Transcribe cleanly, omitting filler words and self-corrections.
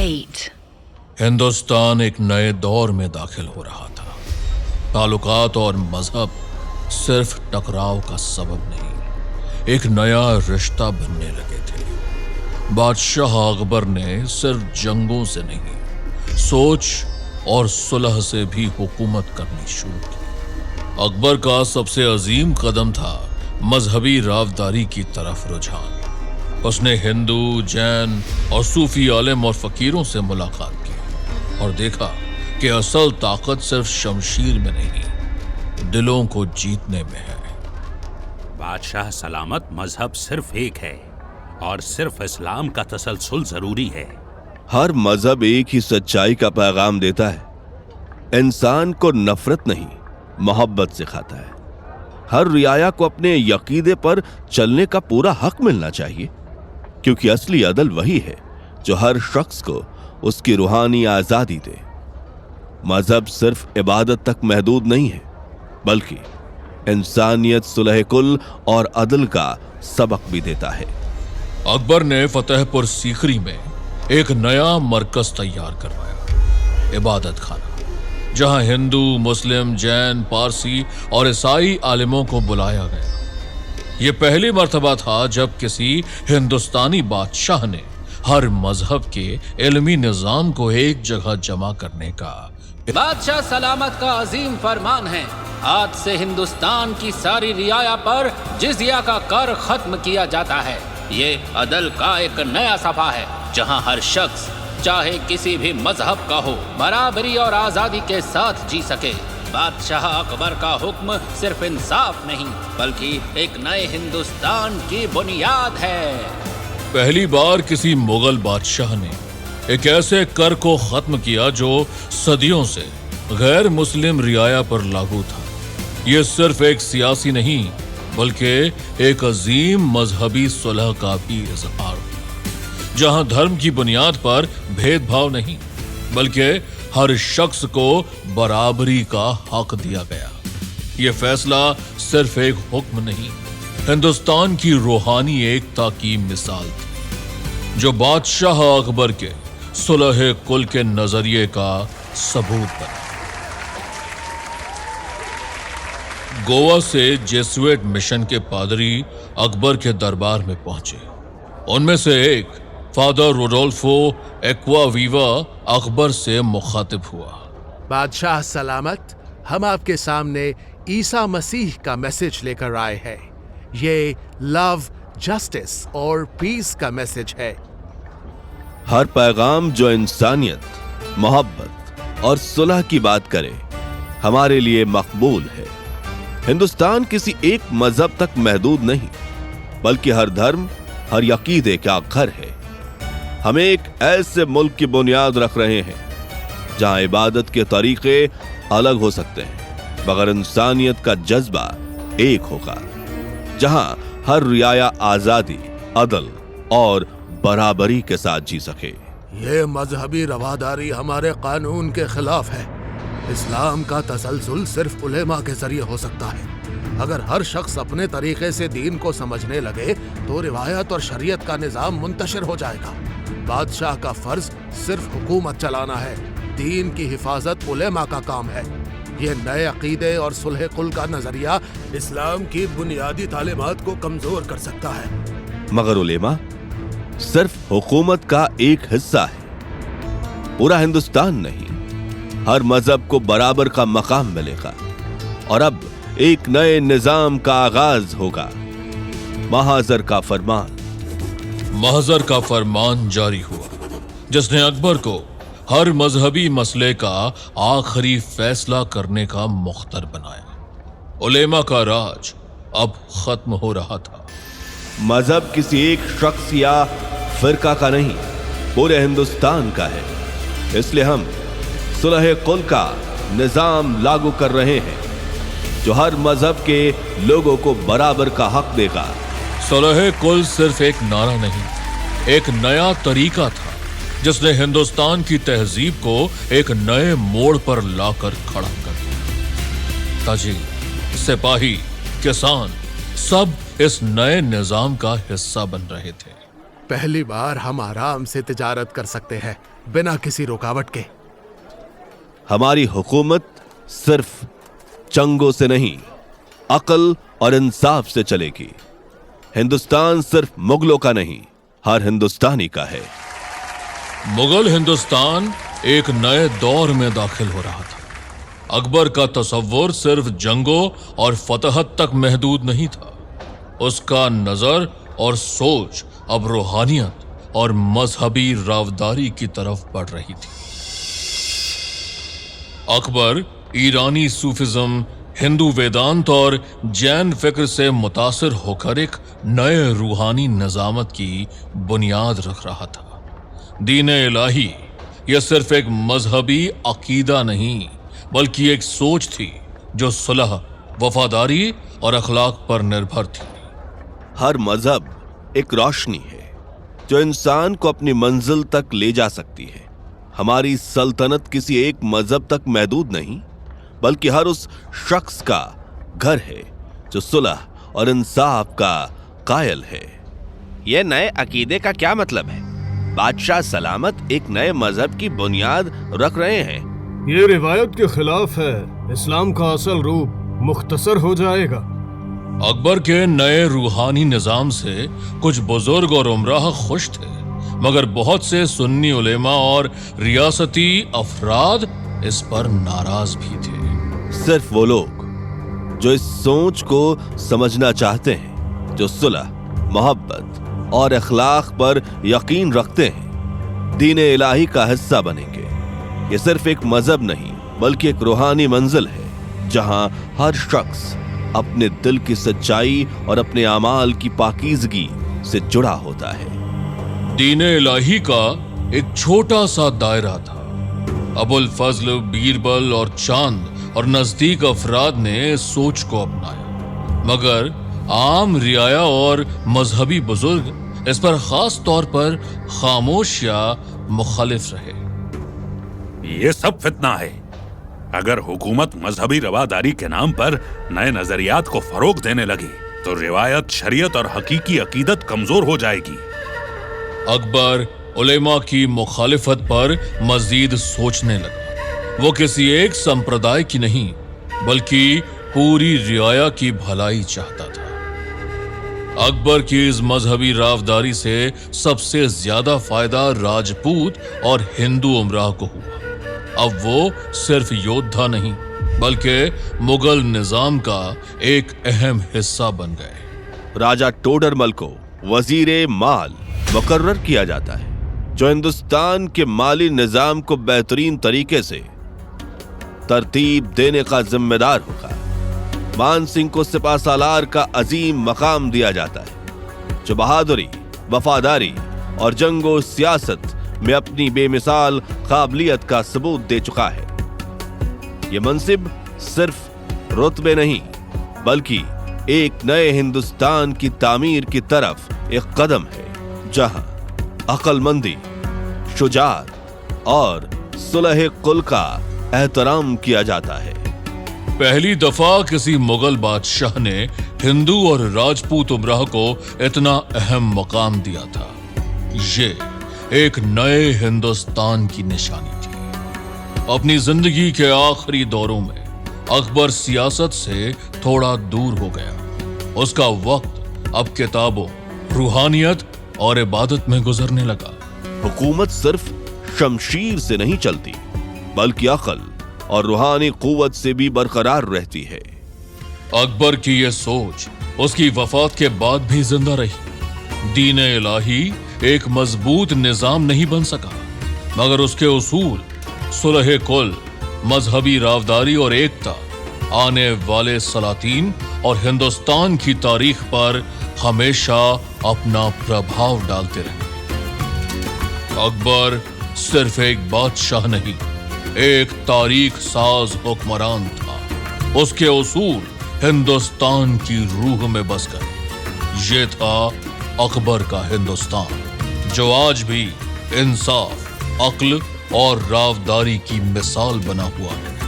8. हिंदुस्तान एक नए दौर में दाखिल हो रहा था। ताल्लुकात और मजहब सिर्फ टकराव का सबब नहीं, एक नया रिश्ता बनने लगे थे। बादशाह अकबर ने सिर्फ जंगों से नहीं, सोच और सुलह से भी हुकूमत करनी शुरू की। अकबर का सबसे अजीम कदम था मजहबी रावदारी की तरफ रुझान। उसने हिंदू, जैन और सूफी आलिम और फकीरों से मुलाकात की और देखा कि असल ताकत सिर्फ शमशीर में नहीं, दिलों को जीतने में है। बादशाह सलामत, मजहब सिर्फ एक है और सिर्फ इस्लाम का तसलसल जरूरी है। हर मजहब एक ही सच्चाई का पैगाम देता है। इंसान को नफरत नहीं, मोहब्बत सिखाता है। हर रियाया को अपने यकीदे पर चलने का पूरा हक मिलना चाहिए, क्योंकि असली अदल वही है जो हर शख्स को उसकी रूहानी आजादी दे। मजहब सिर्फ इबादत तक महदूद नहीं है, बल्कि इंसानियत, सुलह कुल और अदल का सबक भी देता है। अकबर ने फतेहपुर सीकरी में एक नया मरकज तैयार करवाया, इबादत खाना, जहां हिंदू, मुस्लिम, जैन, पारसी और ईसाई आलिमों को बुलाया गया। यह पहली मर्तबा था जब किसी हिंदुस्तानी बादशाह ने हर मजहब के इल्मी निजाम को एक जगह जमा करने का। बादशाह सलामत का अजीम फरमान है, आज से हिंदुस्तान की सारी रियाया पर जिज़िया का कर खत्म किया जाता है। ये अदल का एक नया सफा है, जहां हर शख्स चाहे किसी भी मजहब का हो, बराबरी और आजादी के साथ जी सके। बादशाह अकबर का हुक्म सिर्फ इंसाफ नहीं, बल्कि एक नए हिंदुस्तान की बुनियाद है। पहली बार किसी मुगल बादशाह ने एक ऐसे कर को खत्म किया जो सदियों से गैर मुस्लिम रियाया पर लागू था। यह सिर्फ एक सियासी नहीं, बल्कि एक अजीम मजहबी सुलह का भी इजहार हुआ, जहां धर्म की बुनियाद पर भेदभाव नहीं, बल्कि हर शख्स को बराबरी का हक दिया गया। यह फैसला सिर्फ एक हुक्म नहीं, हिंदुस्तान की रूहानी एकता की मिसाल थी, जो बादशाह अकबर के सुलह कुल के नजरिए का सबूत बना। गोवा से जेसुएट मिशन के पादरी अकबर के दरबार में पहुंचे। उनमें से एक फादर रोडोल्फो एक्वावीवा अकबर से मुखातिब हुआ। बादशाह सलामत, हम आपके सामने ईसा मसीह का मैसेज लेकर आए हैं। ये लव, जस्टिस और पीस का मैसेज है। हर पैगाम जो इंसानियत, मोहब्बत और सुलह की बात करे, हमारे लिए मकबूल है। हिंदुस्तान किसी एक मजहब तक महदूद नहीं, बल्कि हर धर्म, हर यकीदे का घर है। हम एक ऐसे मुल्क की बुनियाद रख रहे हैं जहां इबादत के तरीके अलग हो सकते हैं, मगर इंसानियत का जज्बा एक होगा, जहां हर रियाया आजादी, अदल और बराबरी के साथ जी सके। ये मजहबी रवादारी हमारे कानून के खिलाफ है। इस्लाम का तसलसल सिर्फ उलेमा के जरिए हो सकता है। अगर हर शख्स अपने तरीके से दीन को समझने लगे तो रिवायत और शरीयत का निजाम मुंतशिर हो जाएगा। बादशाह का फर्ज सिर्फ हुकूमत चलाना है, दीन की हिफाजत उलेमा का काम है। ये नए अकीदे और सुलह कुल का नजरिया इस्लाम की बुनियादी तालीमात को कमजोर कर सकता है। मगर उलेमा सिर्फ हुकूमत का एक हिस्सा है, पूरा हिंदुस्तान नहीं। हर मजहब को बराबर का मकाम मिलेगा और अब एक नए निजाम का आगाज होगा। महाजर का फरमान। महजर का फरमान जारी हुआ, जिसने अकबर को हर मजहबी मसले का आखिरी फैसला करने का मुख्तर बनाया। उलेमा का राज अब खत्म हो रहा था। मजहब किसी एक शख्स या फिरका का नहीं, पूरे हिंदुस्तान का है। इसलिए हम सुलह कुल का निजाम लागू कर रहे हैं, जो हर मजहब के लोगों को बराबर का हक देगा। सुलह कुल सिर्फ एक नारा नहीं, एक नया तरीका था, जिसने हिंदुस्तान की तहजीब को एक नए मोड़ पर लाकर खड़ा कर दिया। ताजिर, सिपाही, किसान सब इस नए निजाम का हिस्सा बन रहे थे। पहली बार हम आराम से तिजारत कर सकते हैं बिना किसी रुकावट के। हमारी हुकूमत सिर्फ चंगों से नहीं, अकल और इंसाफ से चलेगी। हिंदुस्तान सिर्फ मुगलों का नहीं, हर हिंदुस्तानी का है। मुगल हिंदुस्तान एक नए दौर में दाखिल हो रहा था। अकबर का तसव्वुर सिर्फ जंगों और फतहत तक महदूद नहीं था। उसका नजर और सोच अब रूहानियत और मजहबी रावदारी की तरफ बढ़ रही थी। अकबर ईरानी सूफिज्म, हिंदू वेदांत और जैन फिक्र से मुतासिर होकर एक नए रूहानी निजामत की बुनियाद रख रहा था। दीन-ए इलाही यह सिर्फ एक मजहबी अकीदा नहीं, बल्कि एक सोच थी जो सुलह, वफादारी और अखलाक पर निर्भर थी। हर मजहब एक रोशनी है जो इंसान को अपनी मंजिल तक ले जा सकती है। हमारी सल्तनत किसी एक मजहब तक महदूद नहीं, बल्कि हर उस शख्स का घर है जो सुलह और इंसाफ का कायल है। यह नए अकीदे का क्या मतलब है? बादशाह सलामत एक नए मजहब की बुनियाद रख रहे हैं। ये रिवायत के खिलाफ है। इस्लाम का असल रूप मुख्तसर हो जाएगा। अकबर के नए रूहानी निजाम से कुछ बुजुर्ग और उमराह खुश थे, मगर बहुत से सुन्नी उलेमा और रियासती अफराद इस पर नाराज भी थे। सिर्फ वो लोग जो इस सोच को समझना चाहते हैं, जो सुलह, मोहब्बत और अखलाक पर यकीन रखते हैं, दीन-ए इलाही का हिस्सा बनेंगे। ये सिर्फ एक मजहब नहीं, बल्कि एक रूहानी मंजिल है जहां हर शख्स अपने दिल की सच्चाई और अपने अमाल की पाकीज़गी से जुड़ा होता है। दीन-ए इलाही का एक छोटा सा दायरा था। अबुल फजल, बीरबल और चांद और नजदीक अफराद ने इस सोच को अपनाया, मगर आम रियाया और मजहबी बुजुर्ग इस पर खास तौर पर खामोश या मुखालिफ रहे। ये सब फितना है। अगर हुकूमत मजहबी रवादारी के नाम पर नए नजरियात को फरोग देने लगी तो रिवायत, शरीयत और हकीकी अकीदत कमजोर हो जाएगी। अकबर उलेमा की मुखालिफत पर मजीद सोचने लगा। वो किसी एक संप्रदाय की नहीं, बल्कि पूरी रियाया की भलाई चाहता था। अकबर की इस मजहबी रावदारी से सबसे ज्यादा फायदा राजपूत और हिंदू उमराह को हुआ। अब वो सिर्फ योद्धा नहीं, बल्कि मुगल निजाम का एक अहम हिस्सा बन गए। राजा टोडरमल को वजीर माल मुकर्रर किया जाता है, जो हिंदुस्तान के माली निजाम को बेहतरीन तरीके से तरतीब देने का जिम्मेदार होगा। मान सिंह को सिपा सालार का अजीम मकाम दिया जाता है, जो बहादुरी, वफादारी और जंगो सियासत में अपनी बेमिसाल काबिलियत का सबूत दे चुका है। ये मनसिब सिर्फ रुतबे नहीं, बल्कि एक नए हिंदुस्तान की तामीर की तरफ एक कदम है, जहां अक्लमंदी, शुजाअत और सुलह कुल का एहतराम किया जाता है। पहली दफा किसी मुगल बादशाह ने हिंदू और राजपूत उमराह को इतना अहम मकाम दिया था। ये एक नए हिंदुस्तान की निशानी थी। अपनी जिंदगी के आखिरी दौरों में अकबर सियासत से थोड़ा दूर हो गया। उसका वक्त अब किताबों, रूहानियत और इबादत में गुजरने लगा। हुकूमत सिर्फ शमशीर से नहीं चलती, बल्कि अकल और रूहानी कुव्वत से भी बरकरार रहती है। अकबर की यह सोच उसकी वफात के बाद भी जिंदा रही। दीन-ए इलाही एक मजबूत निजाम नहीं बन सका, मगर उसके उसूल, सुलह कुल, मजहबी रावदारी और एकता आने वाले सलातीन और हिंदुस्तान की तारीख पर हमेशा अपना प्रभाव डालते रहे। अकबर सिर्फ एक बादशाह नहीं, एक तारीख साज हुक्मरान था। उसके उसूल हिंदुस्तान की रूह में बस गए। ये था अकबर का हिंदुस्तान, जो आज भी इंसाफ, अक्ल और रावदारी की मिसाल बना हुआ है।